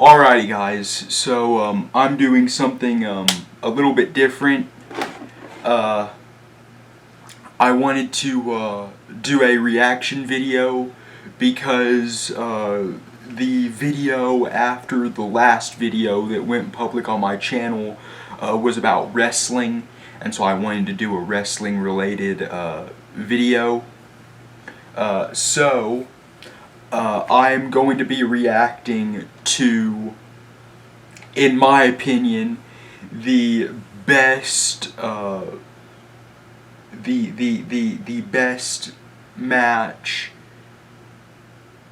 Alrighty guys, so I'm doing something a little bit different. I wanted to do a reaction video because the video after the last video that went public on my channel was about wrestling, and so I wanted to do a wrestling related video. I'm going to be reacting to, in my opinion, the best the best match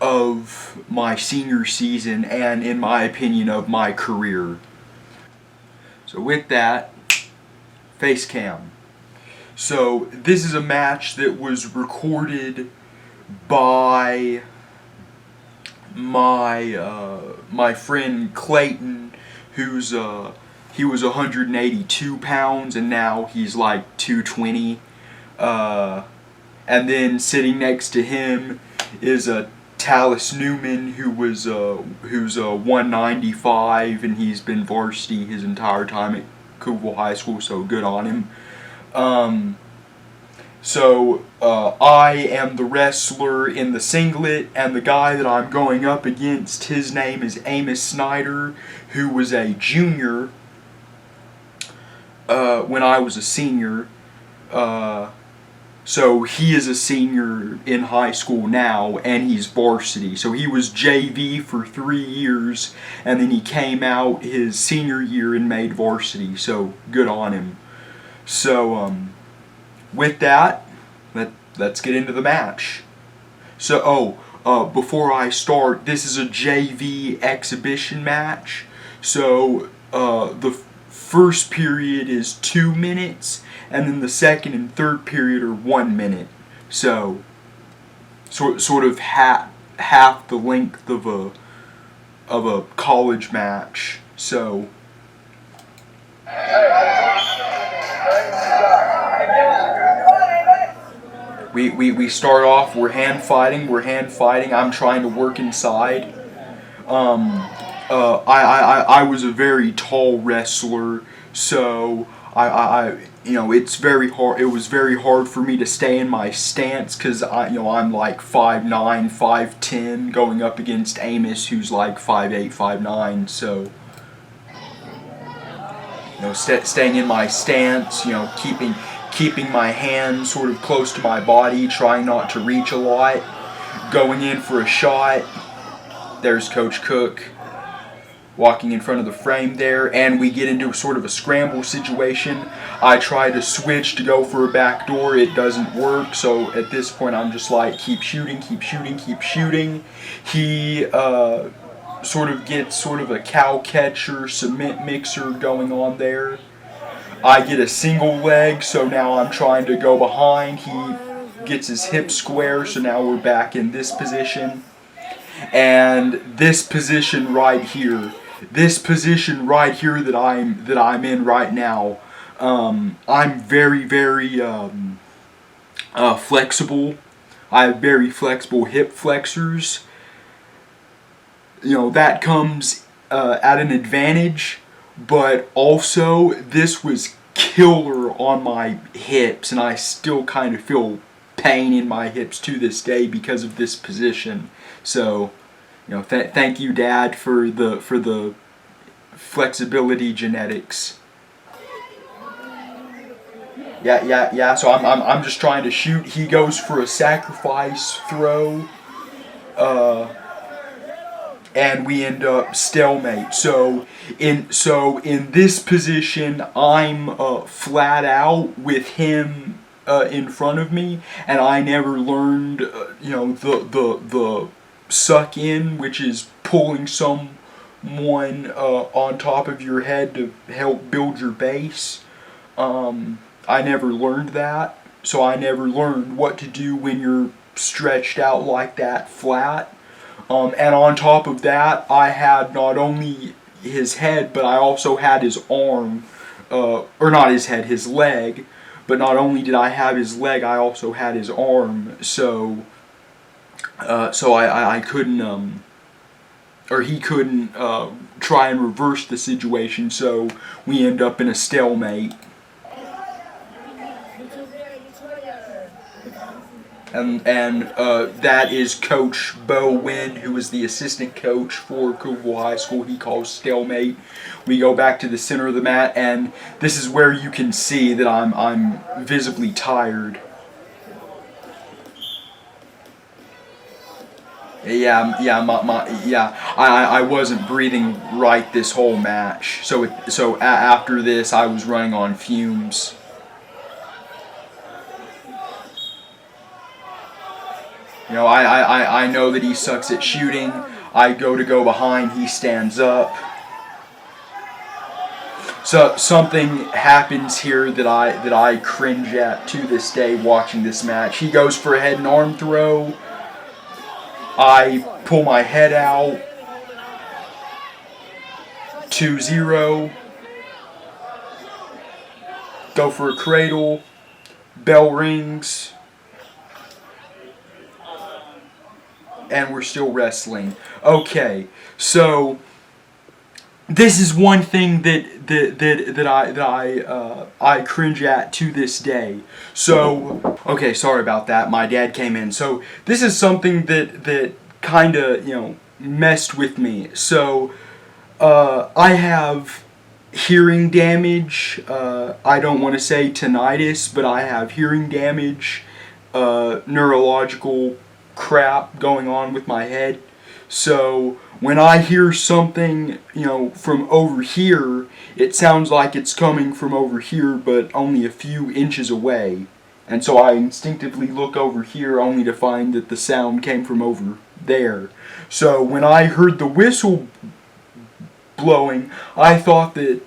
of my senior season, and in my opinion of my career. So with that, face cam. So this is a match that was recorded by my friend Clayton, who's he was 182 pounds and now he's like 220. And then sitting next to him is Tallis Newman, who's 195 and he's been varsity his entire time at Cookeville High School, so good on him. I am the wrestler in the singlet, and the guy that I'm going up against, his name is Amos Snyder, who was a junior when I was a senior. So he is a senior in high school now, and he's varsity. So he was JV for 3 years, and then he came out his senior year and made varsity, so good on him. So, with that, let's get into the match. So, before I start, this is a JV exhibition match. So, the first period is 2 minutes, and then the second and third period are 1 minute. So, sort of half the length of a college match. So. We start off, we're hand fighting, I'm trying to work inside. I was a very tall wrestler, so it's very hard, it was very hard for me to stay in my stance, because I'm like 5'9", 5'10", going up against Amos, who's like 5'8", 5'9", so staying in my stance, keeping my hands sort of close to my body, trying not to reach a lot, going in for a shot. There's Coach Cook walking in front of the frame there, and we get into sort of a scramble situation. I try to switch to go for a backdoor, it doesn't work, so at this point I'm just like, keep shooting, keep shooting, keep shooting. He sort of gets sort of a cow catcher, cement mixer going on there. I get a single leg, so now I'm trying to go behind. He gets his hip square, so now we're back in this position. And this position right here that I'm in right now, I'm very, very flexible. I have very flexible hip flexors. That comes at an advantage. But also, this was killer on my hips, and I still kind of feel pain in my hips to this day because of this position. So, thank you, Dad, for the flexibility genetics. Yeah. So I'm just trying to shoot. He goes for a sacrifice throw. And we end up stalemate. So in this position, I'm flat out with him in front of me, and I never learned the suck in, which is pulling someone on top of your head to help build your base. I never learned that, so I never learned what to do when you're stretched out like that, flat. And on top of that, I had not only his head, but I also had his arm, or not his head, his leg. But not only did I have his leg, I also had his arm. So I couldn't he couldn't try and reverse the situation, so we end up in a stalemate. And that is Coach Bo Wynn, who is the assistant coach for Cookeville High School. He calls stalemate. We go back to the center of the mat, and this is where you can see that I'm visibly tired. I wasn't breathing right this whole match. So after this, I was running on fumes. You know, I know that he sucks at shooting. I go behind, he stands up. So something happens here that I cringe at to this day watching this match. He goes for a head and arm throw. I pull my head out. 2-0. Go for a cradle. Bell rings. And we're still wrestling. Okay, so this is one thing that I cringe at to this day. So okay, sorry about that. My dad came in. So this is something that kind of messed with me. So I have hearing damage. I don't want to say tinnitus, but I have hearing damage, neurological crap going on with my head. So when I hear something, from over here, it sounds like it's coming from over here, but only a few inches away. And so I instinctively look over here only to find that the sound came from over there. So when I heard the whistle blowing, I thought that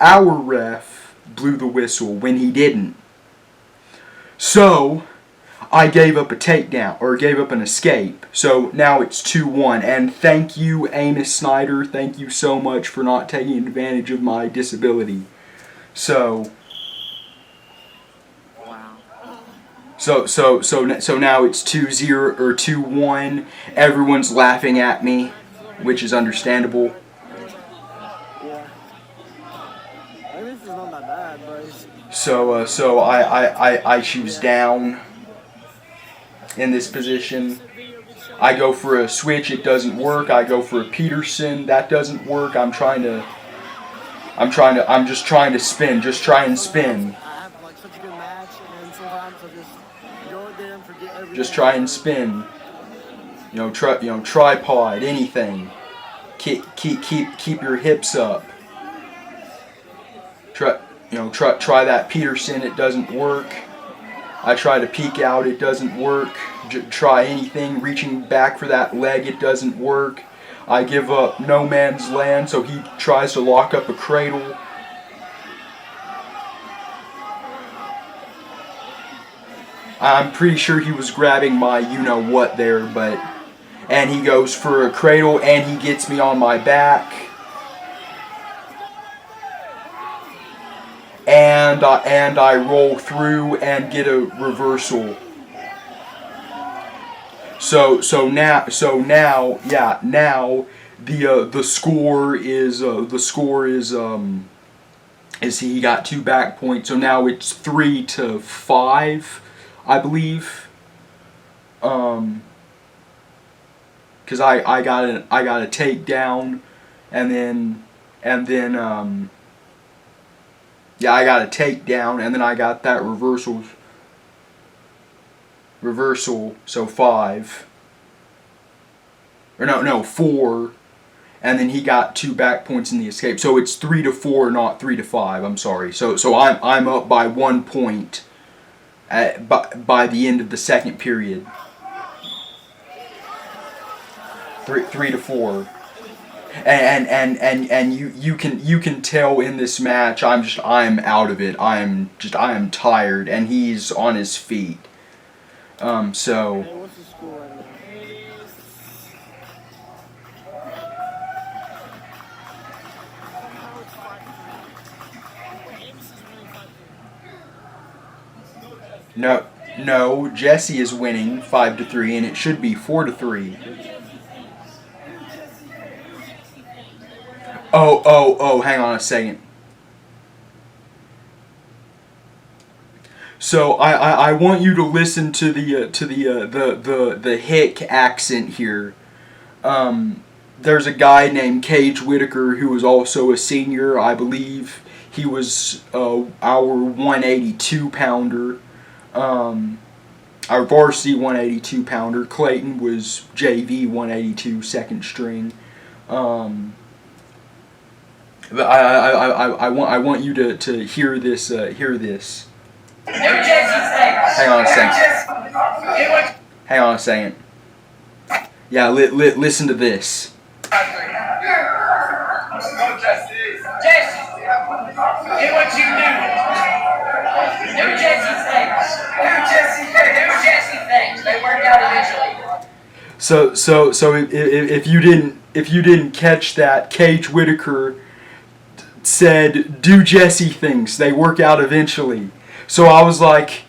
our ref blew the whistle when he didn't. So I gave up a takedown, or gave up an escape. So now it's 2-1. And thank you, Amos Snyder. Thank you so much for not taking advantage of my disability. So now it's 2-0 or 2-1. Everyone's laughing at me, which is understandable. Yeah. Amos is not that bad, but So I choose down in this position. I go for a switch, it doesn't work. I go for a Peterson, that doesn't work. I'm just trying to spin. Just try and spin. I have like such a good match, and sometimes I just go in there and forget everything. Just try and spin. Tripod, anything. Keep your hips up. Try that Peterson, it doesn't work. I try to peek out, it doesn't work. Try anything, reaching back for that leg, it doesn't work. I give up no man's land, so he tries to lock up a cradle. I'm pretty sure he was grabbing my you-know-what there, and he goes for a cradle, and he gets me on my back. And I roll through and get a reversal. So now the score is he got 2 back points. So now it's 3-5, I believe. Because I got a takedown, and then I got a takedown, and then I got that reversal, so 5. Or no, 4. And then he got 2 back points in the escape. So it's 3-4, not 3-5, I'm sorry. So I'm up by 1 point by the end of the second period. 3-4. And you can tell in this match I'm out of it. I am tired, and he's on his feet. So Hey, what's the score right now? no, Jesse is winning 5-3, and it should be 4-3. Oh, hang on a second. So I want you to listen to the hick accent here. There's a guy named Cage Whitaker who was also a senior, I believe. He was our 182 pounder, our varsity 182 pounder. Clayton was JV 182 second string. But I want you to hear this. Hear this. Hang on a second. Hang on a second. Yeah, listen to this. Jesse, do what you do. Do Jesse things. Do Jesse things. They work out eventually. So if you didn't catch that, Cage Whitaker said, "Do Jesse things. They work out eventually." So I was like,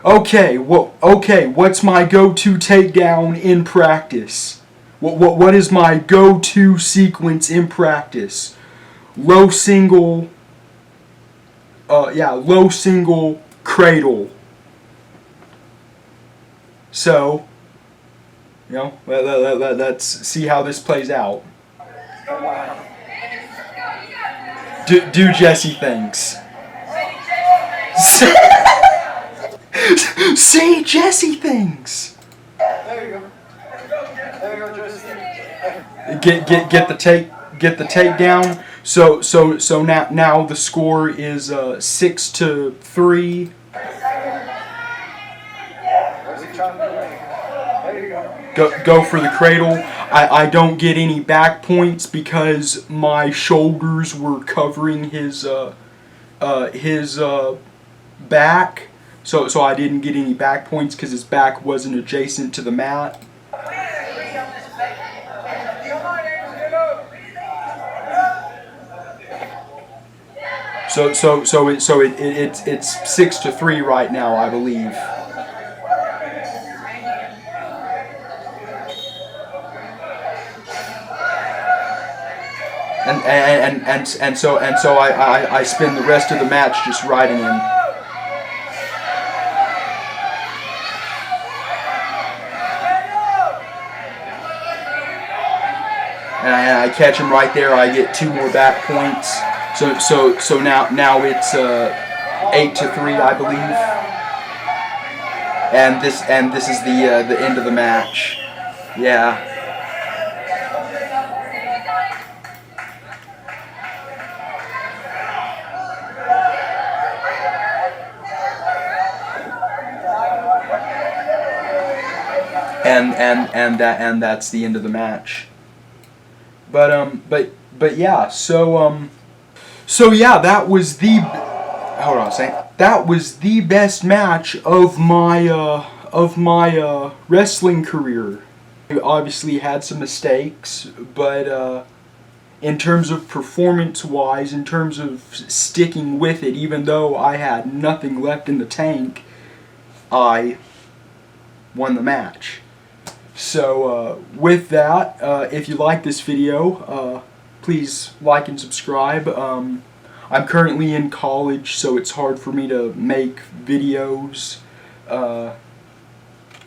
okay, what's my go-to takedown in practice? What is my go-to sequence in practice? Low single cradle. So, let's see how this plays out. Do Jesse things. Say Jesse things. There you go. There you go, Jesse. Get the takedown. So now the score is 6-3. There you go. Go for the cradle. I don't get any back points because my shoulders were covering his back. So I didn't get any back points because his back wasn't adjacent to the mat. So it's 6-3 right now, I believe. And so I spend the rest of the match just riding him. And I catch him right there. I get 2 more back points. So now it's 8-3, I believe. And this is the end of the match. Yeah. And that's the end of the match. But yeah, so yeah, that was the, hold on a second. That was the best match of my wrestling career. I obviously had some mistakes, but in terms of performance-wise, in terms of sticking with it, even though I had nothing left in the tank, I won the match. So with that, if you like this video, please like and subscribe. I'm currently in college, so it's hard for me to make videos.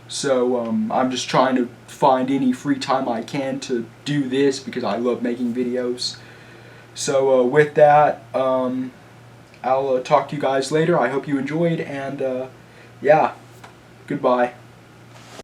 So I'm just trying to find any free time I can to do this because I love making videos. So with that, I'll talk to you guys later. I hope you enjoyed, and yeah, goodbye.